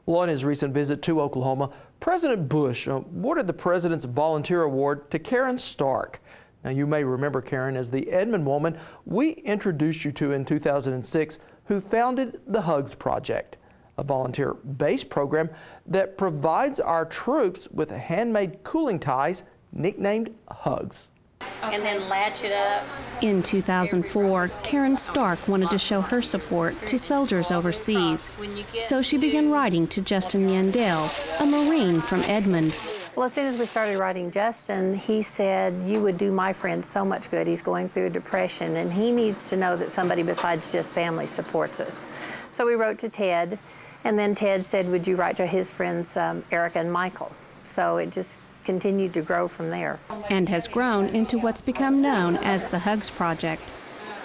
Well, on his recent visit to Oklahoma, President Bush awarded the President's Volunteer Award to Karen Stark. Now, you may remember Karen as the Edmond woman we introduced you to in 2006, who founded the Hugs Project, a volunteer-based program that provides our troops with handmade cooling ties nicknamed Hugs. And then latch it up. In 2004, Karen Stark wanted to show her support to soldiers overseas, so she began writing to Justin Yandell, a Marine from Edmond. Well, as soon as we started writing Justin, he said, "You would do my friend so much good. He's going through a depression, and he needs to know that somebody besides just family supports us." So we wrote to Ted, and then Ted said, "Would you write to his friends, Erica and Michael?" So it just continued to grow from there. And has grown into what's become known as the Hugs Project.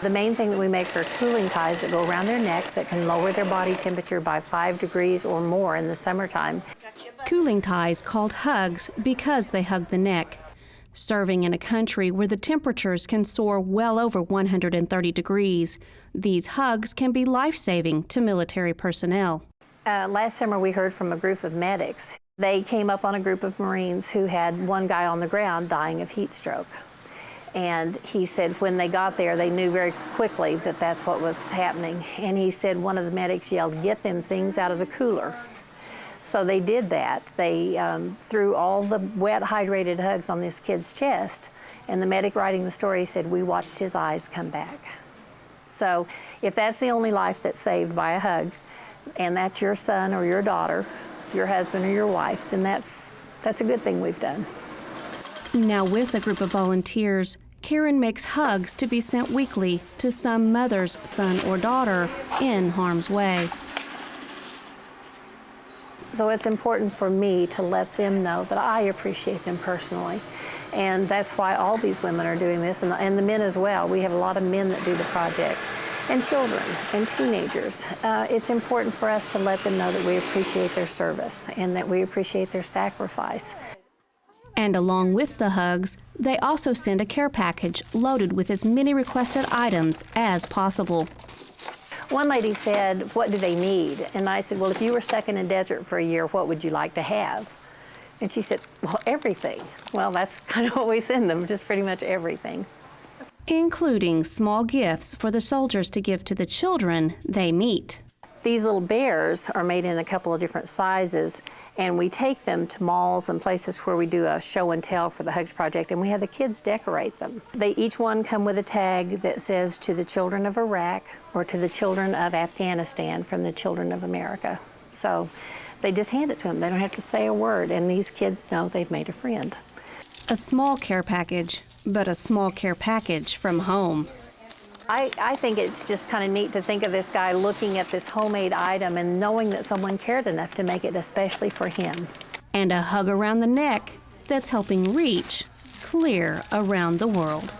The main thing that we make are cooling ties that go around their neck that can lower their body temperature by 5 degrees or more in the summertime. Cooling ties called Hugs because they hug the neck. Serving in a country where the temperatures can soar well over 130 degrees, these Hugs can be life-saving to military personnel. Last summer we heard from a group of medics. They came up on a group of Marines who had one guy on the ground dying of heat stroke. And he said when they got there, they knew very quickly that that's what was happening. And he said one of the medics yelled, "Get them things out of the cooler." So they did that. They threw all the wet, hydrated Hugs on this kid's chest. And the medic writing the story said, "We watched his eyes come back." So if that's the only life that's saved by a hug, and that's your son or your daughter, your husband or your wife, then that's a good thing we've done. Now with a group of volunteers, Karen makes Hugs to be sent weekly to some mother's son or daughter in harm's way. So it's important for me to let them know that I appreciate them personally. And that's why all these women are doing this, and the men as well. We have a lot of men that do the project, and children and teenagers. It's important for us to let them know that we appreciate their service and that we appreciate their sacrifice. And along with the Hugs, they also send a care package loaded with as many requested items as possible. One lady said, "What do they need?" And I said, "Well, if you were stuck in a desert for a year, what would you like to have?" And she said, "Well, everything." Well, that's kind of what we send them, just pretty much everything. Including small gifts for the soldiers to give to the children they meet. These little bears are made in a couple of different sizes, and we take them to malls and places where we do a show and tell for the Hugs Project, and we have the kids decorate them. They each one come with a tag that says "To the children of Iraq" or "To the children of Afghanistan from the children of America." So they just hand it to them. They don't have to say a word, and these kids know they've made a friend. A small care package, but a small care package from home. I think it's just kind of neat to think of this guy looking at this homemade item and knowing that someone cared enough to make it especially for him. And a hug around the neck that's helping reach clear around the world.